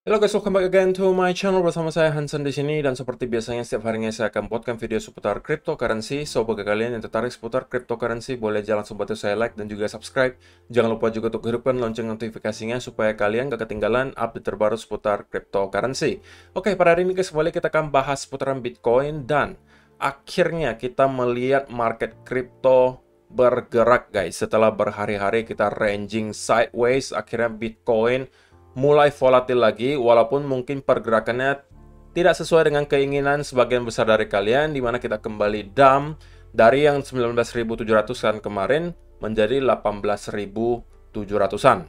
Halo guys, welcome back again to my channel. Bersama saya Hansen di sini, dan seperti biasanya setiap harinya saya akan buatkan video seputar cryptocurrency. So bagi kalian yang tertarik seputar cryptocurrency, boleh langsung bantu saya like dan juga subscribe. Jangan lupa juga untuk hidupkan lonceng notifikasinya supaya kalian gak ketinggalan update terbaru seputar cryptocurrency. Oke, pada hari ini guys, kembali kita akan bahas seputaran Bitcoin, dan akhirnya kita melihat market crypto bergerak guys. Setelah berhari-hari kita ranging sideways, akhirnya Bitcoin mulai volatil lagi, walaupun mungkin pergerakannya tidak sesuai dengan keinginan sebagian besar dari kalian, di mana kita kembali dump dari yang 19.700-an kemarin menjadi 18.700-an.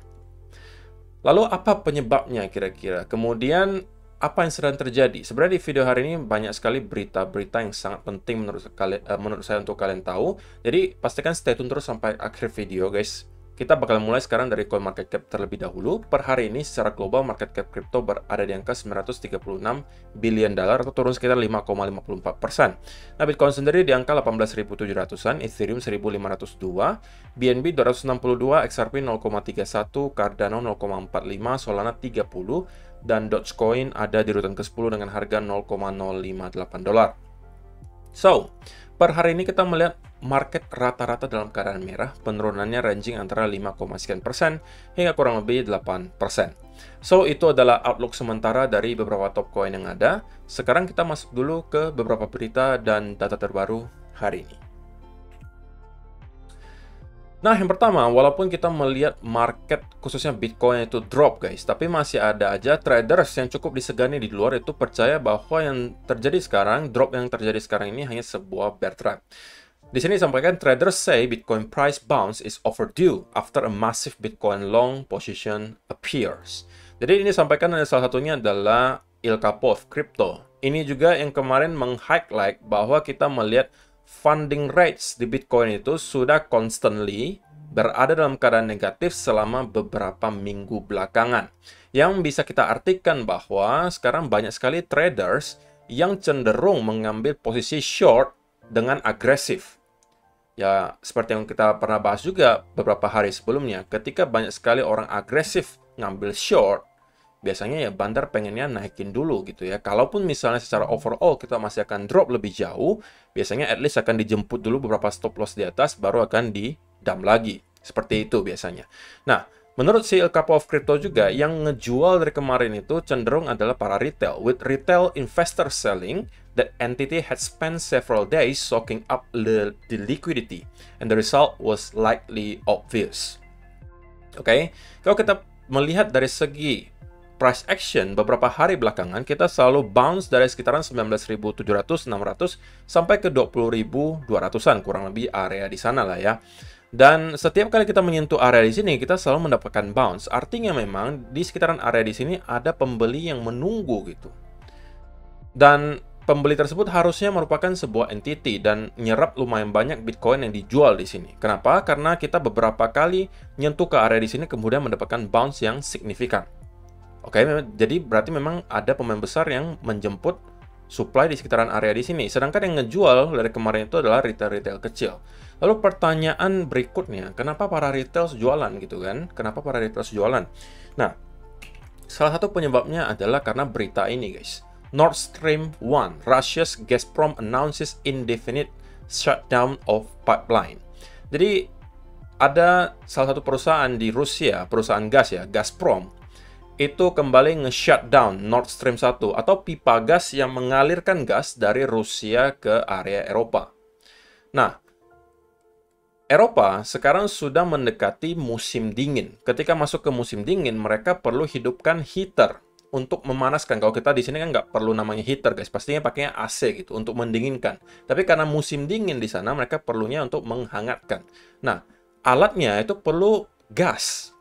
Lalu apa penyebabnya kira-kira? Kemudian apa yang sedang terjadi? Sebenarnya di video hari ini banyak sekali berita-berita yang sangat penting menurut saya untuk kalian tahu. Jadi pastikan stay tune terus sampai akhir video guys. Kita bakal mulai sekarang dari CoinMarketCap terlebih dahulu. Per hari ini secara global market cap crypto berada di angka 936 billion dolar atau turun sekitar 5,54%. Nah, Bitcoin sendiri di angka 18.700-an, Ethereum 1.502, BNB 262, XRP 0,31, Cardano 0,45, Solana 30, dan Dogecoin ada di urutan ke-10 dengan harga 0,058 dolar. So, per hari ini kita melihat market rata-rata dalam keadaan merah, penurunannya ranging antara 5, sekian persen hingga kurang lebih 8%. So, itu adalah outlook sementara dari beberapa top coin yang ada. Sekarang kita masuk dulu ke beberapa berita dan data terbaru hari ini. Nah, yang pertama, walaupun kita melihat market khususnya Bitcoin itu drop guys, tapi masih ada aja traders yang cukup disegani di luar itu percaya bahwa yang terjadi sekarang, drop yang terjadi sekarang ini hanya sebuah bear trap. Di sini disampaikan traders say Bitcoin price bounce is overdue after a massive Bitcoin long position appears. Jadi ini disampaikan ada salah satunya adalah Ilkapo of Crypto. Ini juga yang kemarin meng-highlight bahwa kita melihat funding rates di Bitcoin itu sudah constantly berada dalam keadaan negatif selama beberapa minggu belakangan. Yang bisa kita artikan bahwa sekarang banyak sekali traders yang cenderung mengambil posisi short dengan agresif. Ya, seperti yang kita pernah bahas juga beberapa hari sebelumnya, ketika banyak sekali orang agresif ngambil short, biasanya ya bandar pengennya naikin dulu gitu ya. Kalaupun misalnya secara overall kita masih akan drop lebih jauh, biasanya at least akan dijemput dulu beberapa stop loss di atas, baru akan di dump lagi. Seperti itu biasanya. Nah, menurut si El Capo of Crypto juga, yang ngejual dari kemarin itu cenderung adalah para retail. With retail investor selling, that entity had spent several days soaking up the liquidity. And the result was likely obvious. Oke, kalau kita melihat dari segi price action beberapa hari belakangan, kita selalu bounce dari sekitaran 19.700, 600 sampai ke 20.200-an, kurang lebih area di sana lah ya. Dan setiap kali kita menyentuh area di sini, kita selalu mendapatkan bounce. Artinya memang di sekitaran area di sini ada pembeli yang menunggu gitu. Dan pembeli tersebut harusnya merupakan sebuah entity dan nyerap lumayan banyak Bitcoin yang dijual di sini. Kenapa? Karena kita beberapa kali nyentuh ke area di sini kemudian mendapatkan bounce yang signifikan. Oke, jadi berarti memang ada pemain besar yang menjemput supply di sekitaran area di sini. Sedangkan yang ngejual dari kemarin itu adalah retail-retail kecil. Lalu pertanyaan berikutnya, kenapa para retail jualan gitu kan? Kenapa para retail jualan? Nah, salah satu penyebabnya adalah karena berita ini guys. Nord Stream 1, Russia's Gazprom announces indefinite shutdown of pipeline. Jadi, ada salah satu perusahaan di Rusia, perusahaan gas ya, Gazprom, itu kembali nge-shutdown Nord Stream 1 atau pipa gas yang mengalirkan gas dari Rusia ke area Eropa. Nah, Eropa sekarang sudah mendekati musim dingin. Ketika masuk ke musim dingin, mereka perlu hidupkan heater untuk memanaskan. Kalau kita di sini kan nggak perlu namanya heater, guys. Pastinya pakainya AC gitu untuk mendinginkan. Tapi karena musim dingin di sana, mereka perlunya untuk menghangatkan. Nah, alatnya itu perlu gas.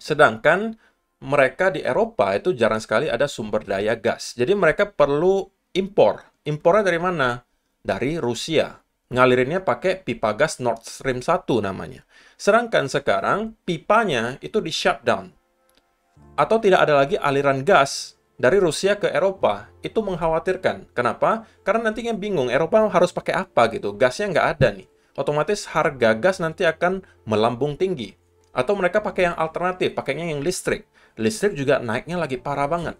Sedangkan mereka di Eropa itu jarang sekali ada sumber daya gas. Jadi mereka perlu impor. Impornya dari mana? Dari Rusia. Ngalirinnya pakai pipa gas Nord Stream 1 namanya. Sedangkan sekarang pipanya itu di shutdown. Atau tidak ada lagi aliran gas dari Rusia ke Eropa. Itu mengkhawatirkan. Kenapa? Karena nantinya bingung, Eropa harus pakai apa gitu. Gasnya nggak ada nih. Otomatis harga gas nanti akan melambung tinggi. Atau mereka pakai yang alternatif, pakainya yang listrik. listrik juga naiknya lagi parah banget.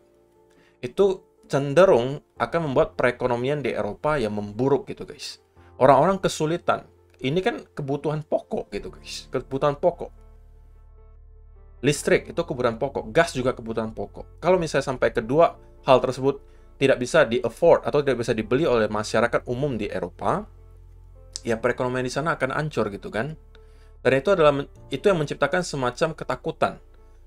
Itu cenderung akan membuat perekonomian di Eropa yang memburuk gitu guys. Orang-orang kesulitan. Ini kan kebutuhan pokok gitu guys. Kebutuhan pokok. Listrik itu kebutuhan pokok. Gas juga kebutuhan pokok. Kalau misalnya sampai kedua hal tersebut tidak bisa di-afford atau tidak bisa dibeli oleh masyarakat umum di Eropa, ya perekonomian di sana akan hancur gitu kan. Dan itu yang menciptakan semacam ketakutan.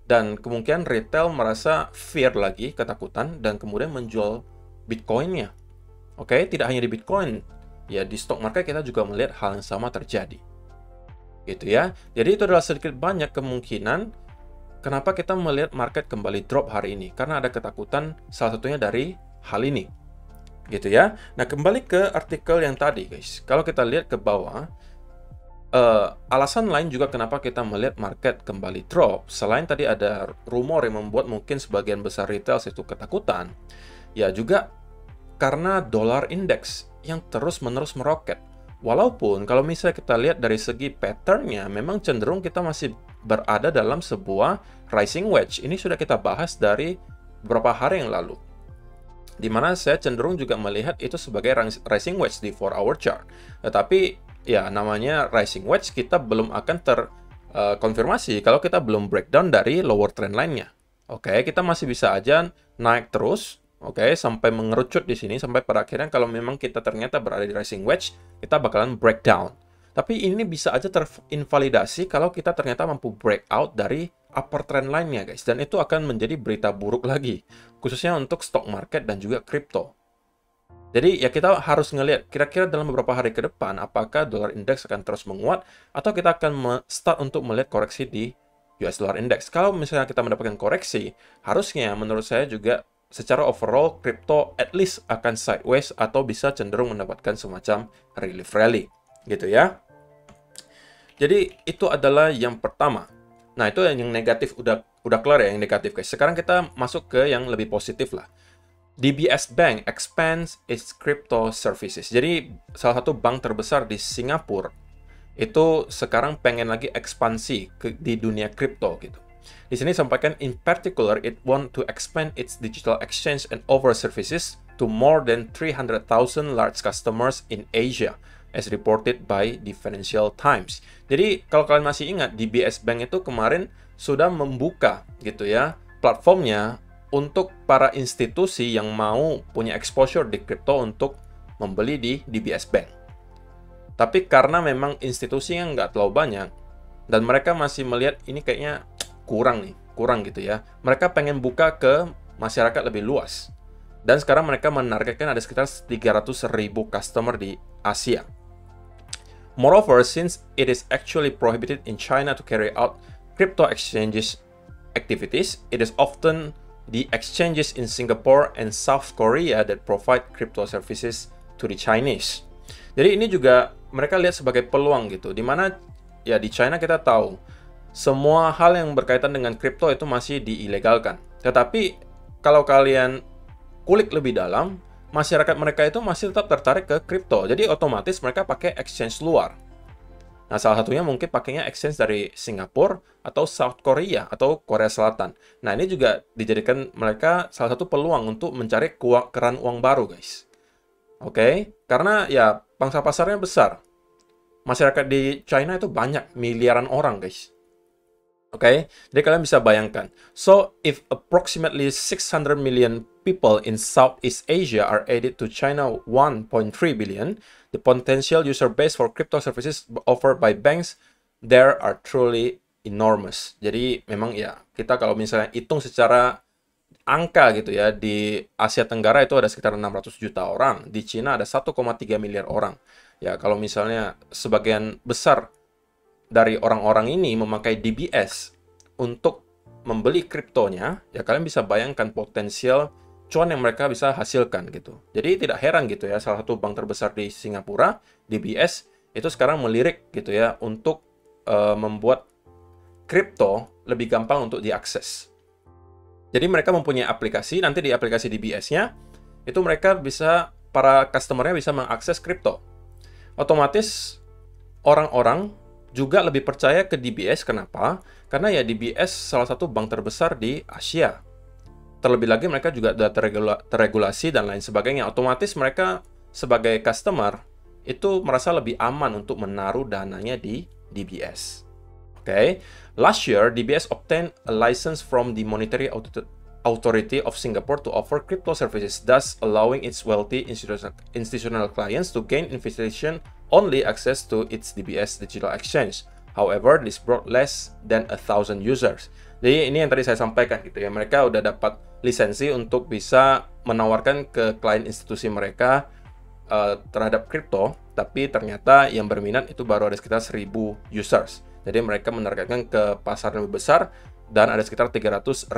Dan kemungkinan retail merasa fear lagi, ketakutan, dan kemudian menjual Bitcoin-nya. Oke, tidak hanya di Bitcoin. Ya, di stock market kita juga melihat hal yang sama terjadi. Gitu ya. Jadi itu adalah sedikit banyak kemungkinan kenapa kita melihat market kembali drop hari ini. Karena ada ketakutan salah satunya dari hal ini. Gitu ya. Nah, kembali ke artikel yang tadi, guys. Kalau kita lihat ke bawah, alasan lain juga kenapa kita melihat market kembali drop, selain tadi ada rumor yang membuat mungkin sebagian besar retail itu ketakutan, ya juga karena dolar index yang terus-menerus meroket. Walaupun kalau misalnya kita lihat dari segi patternnya, memang cenderung kita masih berada dalam sebuah rising wedge. Ini sudah kita bahas dari beberapa hari yang lalu, di mana saya cenderung juga melihat itu sebagai rising wedge di 4-hour chart. Tetapi ya, namanya rising wedge, kita belum akan terkonfirmasi kalau kita belum breakdown dari lower trend line-nya. Oke, kita masih bisa aja naik terus, oke, sampai mengerucut di sini, sampai pada akhirnya kalau memang kita ternyata berada di rising wedge, kita bakalan breakdown. Tapi ini bisa aja terinvalidasi kalau kita ternyata mampu breakout dari upper trend line-nya, guys. Dan itu akan menjadi berita buruk lagi, khususnya untuk stock market dan juga crypto. Jadi ya kita harus ngelihat kira-kira dalam beberapa hari ke depan apakah dolar index akan terus menguat atau kita akan start untuk melihat koreksi di US dollar index. Kalau misalnya kita mendapatkan koreksi, harusnya menurut saya juga secara overall crypto at least akan sideways atau bisa cenderung mendapatkan semacam relief rally gitu ya. Jadi itu adalah yang pertama. Nah, itu yang negatif udah kelar ya yang negatif guys. Sekarang kita masuk ke yang lebih positif lah. DBS Bank expands its crypto services. Jadi, salah satu bank terbesar di Singapura itu sekarang pengen lagi ekspansi di dunia kripto gitu. Di sini sampaikan, in particular, it want to expand its digital exchange and over services to more than 300,000 large customers in Asia, as reported by the Financial Times. Jadi, kalau kalian masih ingat, DBS Bank itu kemarin sudah membuka gitu ya platformnya untuk para institusi yang mau punya exposure di kripto untuk membeli di DBS Bank. Tapi karena memang institusinya nggak terlalu banyak, dan mereka masih melihat ini kayaknya kurang gitu ya. Mereka pengen buka ke masyarakat lebih luas. Dan sekarang mereka menargetkan ada sekitar 300.000 customer di Asia. Moreover, since it is actually prohibited in China to carry out crypto exchanges activities, it is often the exchanges in Singapore and South Korea that provide crypto services to the Chinese. Jadi ini juga mereka lihat sebagai peluang gitu, dimana ya di China kita tahu semua hal yang berkaitan dengan kripto itu masih diilegalkan. Tetapi kalau kalian kulik lebih dalam, masyarakat mereka itu masih tetap tertarik ke kripto. Jadi otomatis mereka pakai exchange luar. Nah, salah satunya mungkin pakainya exchange dari Singapura atau South Korea atau Korea Selatan. Nah, ini juga dijadikan mereka salah satu peluang untuk mencari keran uang baru, guys. Oke? Karena ya pangsa pasarnya besar. Masyarakat di China itu banyak, miliaran orang, guys. Oke? Jadi kalian bisa bayangkan. So, if approximately 600 million people in Southeast Asia are added to China 1.3 billion, the potential user base for crypto services offered by banks there are truly enormous. Jadi memang ya, kita kalau misalnya hitung secara angka gitu ya, di Asia Tenggara itu ada sekitar 600 juta orang, di Cina ada 1,3 miliar orang. Ya, kalau misalnya sebagian besar dari orang-orang ini memakai DBS untuk membeli kriptonya, ya kalian bisa bayangkan potensial cuan yang mereka bisa hasilkan gitu. Jadi tidak heran gitu ya, salah satu bank terbesar di Singapura, DBS, itu sekarang melirik gitu ya untuk membuat kripto lebih gampang untuk diakses. Jadi mereka mempunyai aplikasi, nanti di aplikasi DBS-nya, itu mereka bisa, para customer-nya bisa mengakses kripto. Otomatis orang-orang juga lebih percaya ke DBS. Kenapa? Karena ya DBS salah satu bank terbesar di Asia. Terlebih lagi mereka juga sudah terregulasi dan lain sebagainya. Otomatis mereka sebagai customer itu merasa lebih aman untuk menaruh dananya di DBS. Okay. Last year, DBS obtained a license from the Monetary Authority of Singapore to offer crypto services, thus allowing its wealthy institutional clients to gain invitation-only access to its DBS digital exchange. However, this brought less than 1,000 users. Jadi ini yang tadi saya sampaikan gitu ya, mereka udah dapat lisensi untuk bisa menawarkan ke klien institusi mereka terhadap kripto, tapi ternyata yang berminat itu baru ada sekitar 1.000 users. Jadi mereka menargetkan ke pasar yang lebih besar dan ada sekitar 300.000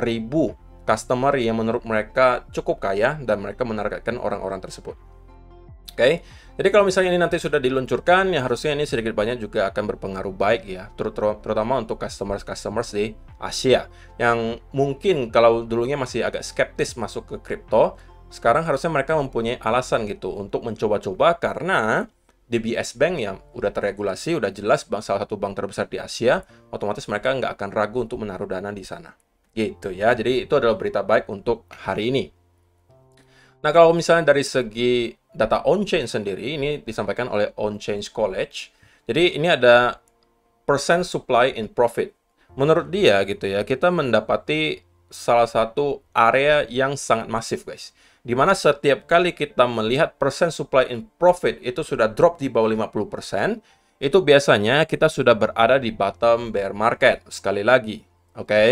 customer yang menurut mereka cukup kaya dan mereka menargetkan orang-orang tersebut. Oke, jadi kalau misalnya ini nanti sudah diluncurkan, ya harusnya ini sedikit banyak juga akan berpengaruh baik ya, terutama untuk customers di Asia yang mungkin kalau dulunya masih agak skeptis masuk ke kripto, sekarang harusnya mereka mempunyai alasan gitu untuk mencoba-coba karena DBS Bank yang udah terregulasi, udah jelas salah satu bank terbesar di Asia, otomatis mereka nggak akan ragu untuk menaruh dana di sana. Gitu ya, jadi itu adalah berita baik untuk hari ini. Nah, kalau misalnya dari segi data on-chain sendiri, ini disampaikan oleh On-Chain College. Jadi ini ada percent supply in profit. Menurut dia gitu ya, kita mendapati salah satu area yang sangat masif guys. Dimana setiap kali kita melihat percent supply in profit itu sudah drop di bawah 50%, itu biasanya kita sudah berada di bottom bear market. Sekali lagi, oke?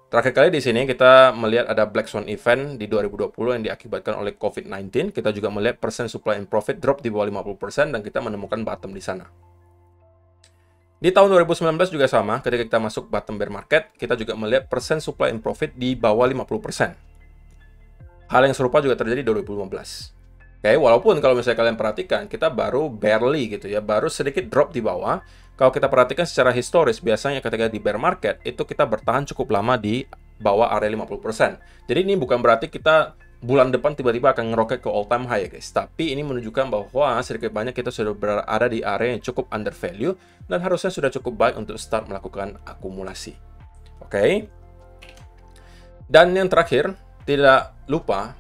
Terakhir kali di sini kita melihat ada Black Swan event di 2020 yang diakibatkan oleh COVID-19. Kita juga melihat percent supply in profit drop di bawah 50% dan kita menemukan bottom di sana. Di tahun 2019 juga sama, ketika kita masuk bottom bear market, kita juga melihat percent supply in profit di bawah 50%. Hal yang serupa juga terjadi di 2015. Oke, walaupun kalau misalnya kalian perhatikan, kita baru barely gitu ya, baru sedikit drop di bawah. Kalau kita perhatikan secara historis, biasanya ketika di bear market, itu kita bertahan cukup lama di bawah area 50%. Jadi ini bukan berarti kita bulan depan tiba-tiba akan ngeroket ke all time high ya guys. Tapi ini menunjukkan bahwa sedikit banyak kita sudah berada di area yang cukup under value dan harusnya sudah cukup baik untuk start melakukan akumulasi. Oke. Dan yang terakhir, tidak lupa,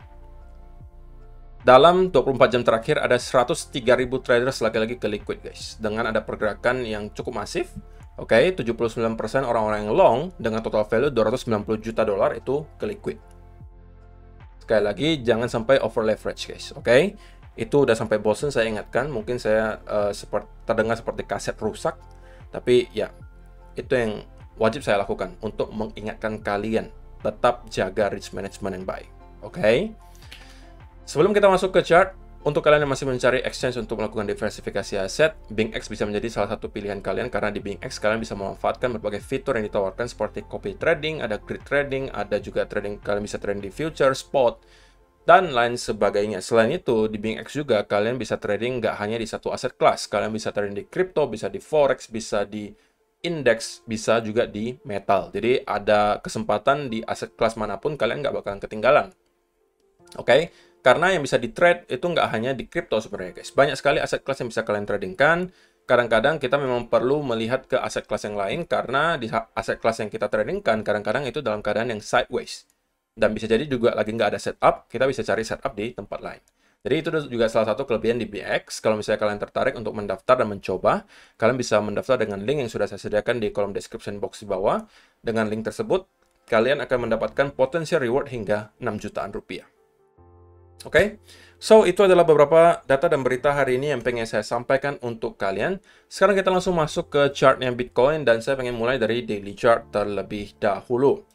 dalam 24 jam terakhir ada 103.000 traders lagi-lagi ke liquid guys. Dengan ada pergerakan yang cukup masif. Oke, 79% orang-orang yang long dengan total value 290 juta dolar itu ke liquid. Sekali lagi, jangan sampai over leverage guys. Oke, itu udah sampai bosen saya ingatkan. Mungkin saya terdengar seperti kaset rusak. Tapi ya, itu yang wajib saya lakukan untuk mengingatkan kalian. Tetap jaga risk management yang baik. Oke. Sebelum kita masuk ke chart, untuk kalian yang masih mencari exchange untuk melakukan diversifikasi aset, BingX bisa menjadi salah satu pilihan kalian karena di BingX kalian bisa memanfaatkan berbagai fitur yang ditawarkan seperti copy trading, ada grid trading, ada juga trading, kalian bisa trading di future, spot, dan lain sebagainya. Selain itu, di BingX juga kalian bisa trading nggak hanya di satu aset kelas, kalian bisa trading di crypto, bisa di forex, bisa di index, bisa juga di metal. Jadi ada kesempatan di aset kelas manapun kalian nggak bakalan ketinggalan. Oke? Karena yang bisa di-trade itu nggak hanya di crypto sebenarnya guys. Banyak sekali aset kelas yang bisa kalian tradingkan. Kadang-kadang kita memang perlu melihat ke aset kelas yang lain karena di aset kelas yang kita tradingkan kadang-kadang itu dalam keadaan yang sideways. Dan bisa jadi juga lagi nggak ada setup, kita bisa cari setup di tempat lain. Jadi itu juga salah satu kelebihan di BingX. Kalau misalnya kalian tertarik untuk mendaftar dan mencoba, kalian bisa mendaftar dengan link yang sudah saya sediakan di kolom description box di bawah. Dengan link tersebut, kalian akan mendapatkan potensial reward hingga 6 jutaan rupiah. Oke, so itu adalah beberapa data dan berita hari ini yang pengen saya sampaikan untuk kalian. Sekarang kita langsung masuk ke chartnya Bitcoin dan saya pengen mulai dari daily chart terlebih dahulu.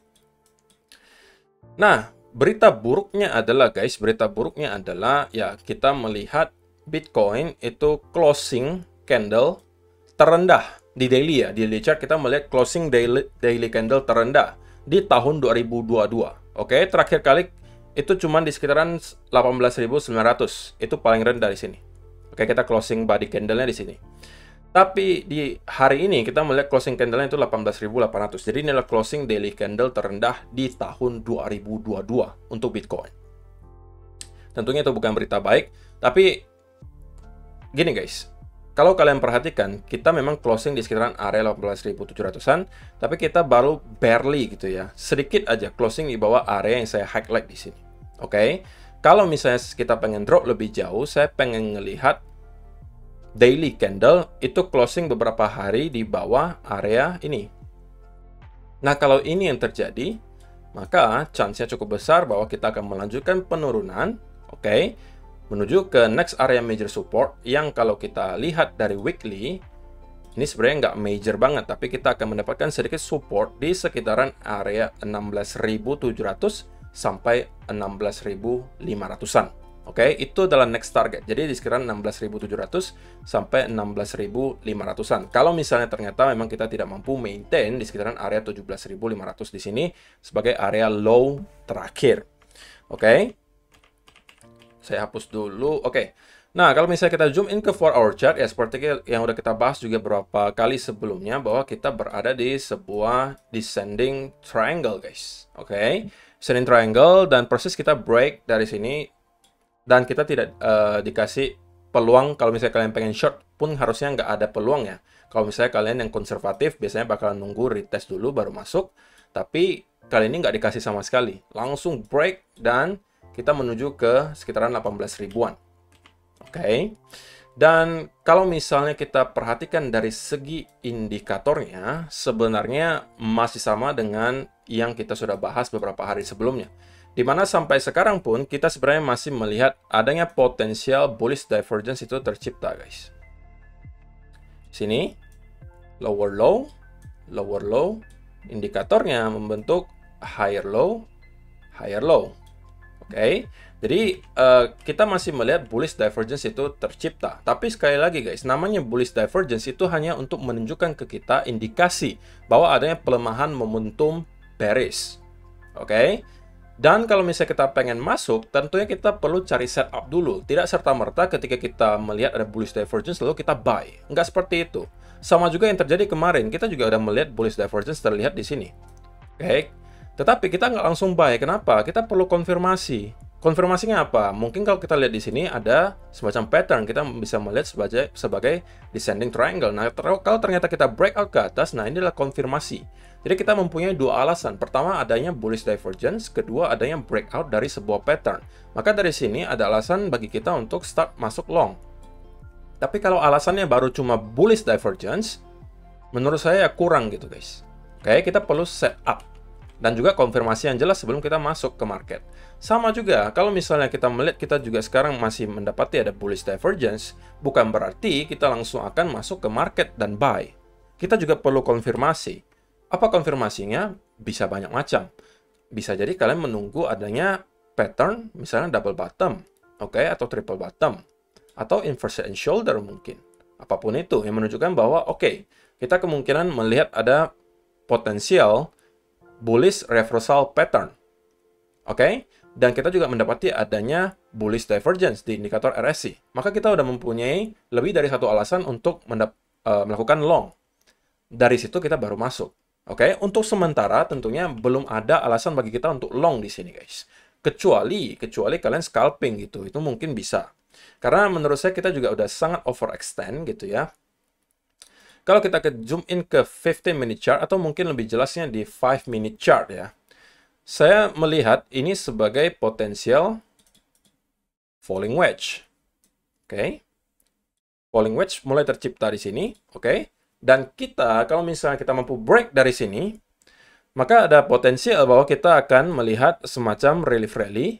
Nah, berita buruknya adalah guys, ya kita melihat Bitcoin itu closing candle terendah di daily ya. Di daily chart kita melihat closing daily candle terendah di tahun 2022. Oke, terakhir kali itu cuma di sekitaran 18.900. Itu paling rendah di sini. Oke, kita closing body candle-nya di sini. Tapi di hari ini kita melihat closing candle-nya itu 18.800. Jadi ini adalah closing daily candle terendah di tahun 2022 untuk Bitcoin. Tentunya itu bukan berita baik, tapi gini guys. Kalau kalian perhatikan, kita memang closing di sekitaran area 18.700-an, tapi kita baru barely gitu ya. Sedikit aja closing di bawah area yang saya highlight di sini. Oke. Kalau misalnya kita pengen drop lebih jauh, saya pengen ngelihat daily candle itu closing beberapa hari di bawah area ini. Nah, kalau ini yang terjadi, maka chance-nya cukup besar bahwa kita akan melanjutkan penurunan, oke, menuju ke next area major support yang kalau kita lihat dari weekly, ini sebenarnya nggak major banget, tapi kita akan mendapatkan sedikit support di sekitaran area 16.700 sampai 16.500-an. Oke, itu adalah next target. Jadi di sekitaran 16.700 sampai 16.500-an. Kalau misalnya ternyata memang kita tidak mampu maintain di sekitaran area 17.500 di sini sebagai area low terakhir. Oke. Saya hapus dulu. Oke. Nah, kalau misalnya kita zoom in ke 4-hour chart, ya seperti yang udah kita bahas juga beberapa kali sebelumnya, bahwa kita berada di sebuah descending triangle, guys. Oke. Descending triangle, dan persis kita break dari sini, dan kita tidak dikasih peluang. Kalau misalnya kalian pengen short pun harusnya nggak ada peluang ya. Kalau misalnya kalian yang konservatif, biasanya bakalan nunggu retest dulu baru masuk. Tapi kali ini nggak dikasih sama sekali. Langsung break, dan kita menuju ke sekitaran 18 ribuan. Oke. Dan kalau misalnya kita perhatikan dari segi indikatornya, sebenarnya masih sama dengan yang kita sudah bahas beberapa hari sebelumnya. Di mana sampai sekarang pun kita sebenarnya masih melihat adanya potensial bullish divergence itu tercipta, guys. Sini, lower low, indikatornya membentuk higher low, higher low. Oke. Jadi kita masih melihat bullish divergence itu tercipta. Tapi sekali lagi guys, namanya bullish divergence itu hanya untuk menunjukkan ke kita indikasi bahwa adanya pelemahan momentum bearish. Oke. Dan kalau misalnya kita pengen masuk, tentunya kita perlu cari setup dulu. Tidak serta-merta ketika kita melihat ada bullish divergence lalu kita buy. Nggak seperti itu. Sama juga yang terjadi kemarin, kita juga udah melihat bullish divergence terlihat di sini. Oke. Tetapi kita nggak langsung buy. Kenapa? Kita perlu konfirmasi. Konfirmasinya apa? Mungkin kalau kita lihat di sini ada semacam pattern, kita bisa melihat sebagai descending triangle. Nah, kalau ternyata kita breakout ke atas, nah ini adalah konfirmasi. Jadi kita mempunyai dua alasan. Pertama, adanya bullish divergence. Kedua, adanya breakout dari sebuah pattern. Maka dari sini ada alasan bagi kita untuk start masuk long. Tapi kalau alasannya baru cuma bullish divergence, menurut saya kurang gitu guys. Oke, kita perlu setup. Dan juga konfirmasi yang jelas sebelum kita masuk ke market. Sama juga, kalau misalnya kita melihat kita juga sekarang masih mendapati ada bullish divergence, bukan berarti kita langsung akan masuk ke market dan buy. Kita juga perlu konfirmasi. Apa konfirmasinya? Bisa banyak macam. Bisa jadi kalian menunggu adanya pattern, misalnya double bottom, oke, atau triple bottom, atau inverse and shoulder mungkin. Apapun itu, yang menunjukkan bahwa oke, kita kemungkinan melihat ada potensial bullish reversal pattern. Oke? Dan kita juga mendapati adanya bullish divergence di indikator RSI. Maka kita sudah mempunyai lebih dari satu alasan untuk melakukan long. Dari situ kita baru masuk. Oke? Untuk sementara tentunya belum ada alasan bagi kita untuk long di sini, guys. Kecuali kalian scalping gitu. Itu mungkin bisa. Karena menurut saya kita juga udah sangat overextend gitu ya. Kalau kita ke zoom in ke 15-minute chart atau mungkin lebih jelasnya di 5-minute chart ya. Saya melihat ini sebagai potensial falling wedge. Oke. Falling wedge mulai tercipta di sini, oke. Dan kita kalau misalnya kita mampu break dari sini, maka ada potensial bahwa kita akan melihat semacam relief rally.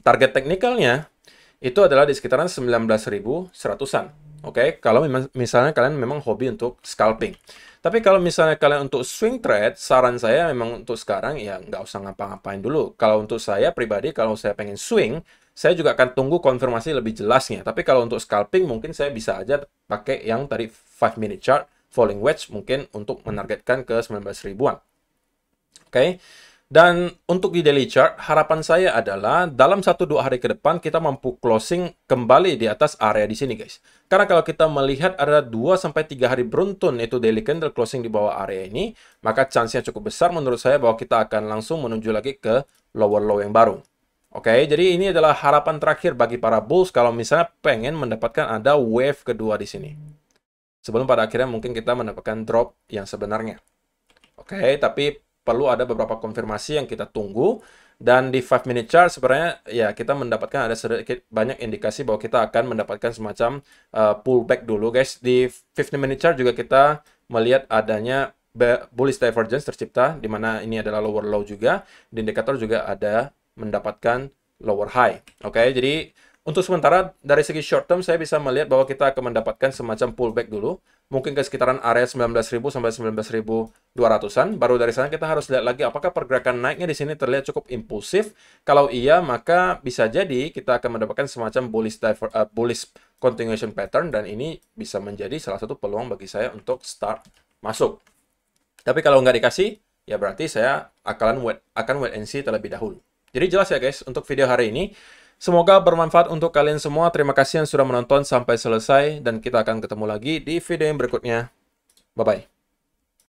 Target teknikalnya itu adalah di sekitaran 19.100-an. Oke, kalau misalnya kalian memang hobi untuk scalping. Tapi kalau misalnya kalian untuk swing trade, saran saya memang untuk sekarang ya nggak usah ngapa-ngapain dulu. Kalau untuk saya pribadi, kalau saya pengen swing, saya juga akan tunggu konfirmasi lebih jelasnya. Tapi kalau untuk scalping, mungkin saya bisa aja pakai yang tadi 5-minute chart, falling wedge, mungkin untuk menargetkan ke 19 ribuan. Oke. Dan untuk di daily chart, harapan saya adalah dalam 1-2 hari ke depan kita mampu closing kembali di atas area di sini, guys. Karena kalau kita melihat ada 2-3 hari beruntun itu daily candle closing di bawah area ini, maka chance-nya cukup besar menurut saya bahwa kita akan langsung menuju lagi ke lower low yang baru. Oke, jadi ini adalah harapan terakhir bagi para bulls kalau misalnya pengen mendapatkan ada wave kedua di sini. Sebelum pada akhirnya mungkin kita mendapatkan drop yang sebenarnya. Oke, tapi perlu ada beberapa konfirmasi yang kita tunggu. Dan di 5 minute chart sebenarnya ya kita mendapatkan ada sedikit banyak indikasi bahwa kita akan mendapatkan semacam pullback dulu guys. Di 15 minute chart juga kita melihat adanya bullish divergence tercipta, di mana ini adalah lower low juga. Di indikator juga ada mendapatkan lower high. Oke, jadi untuk sementara dari segi short term saya bisa melihat bahwa kita akan mendapatkan semacam pullback dulu. Mungkin ke sekitaran area 19.000 sampai 19.200-an. Baru dari sana kita harus lihat lagi apakah pergerakan naiknya di sini terlihat cukup impulsif. Kalau iya, maka bisa jadi kita akan mendapatkan semacam bullish continuation pattern, dan ini bisa menjadi salah satu peluang bagi saya untuk start masuk. Tapi kalau nggak dikasih, ya berarti saya akan wait and see terlebih dahulu. Jadi jelas ya guys untuk video hari ini. Semoga bermanfaat untuk kalian semua. Terima kasih yang sudah menonton sampai selesai, dan kita akan ketemu lagi di video yang berikutnya. Bye-bye.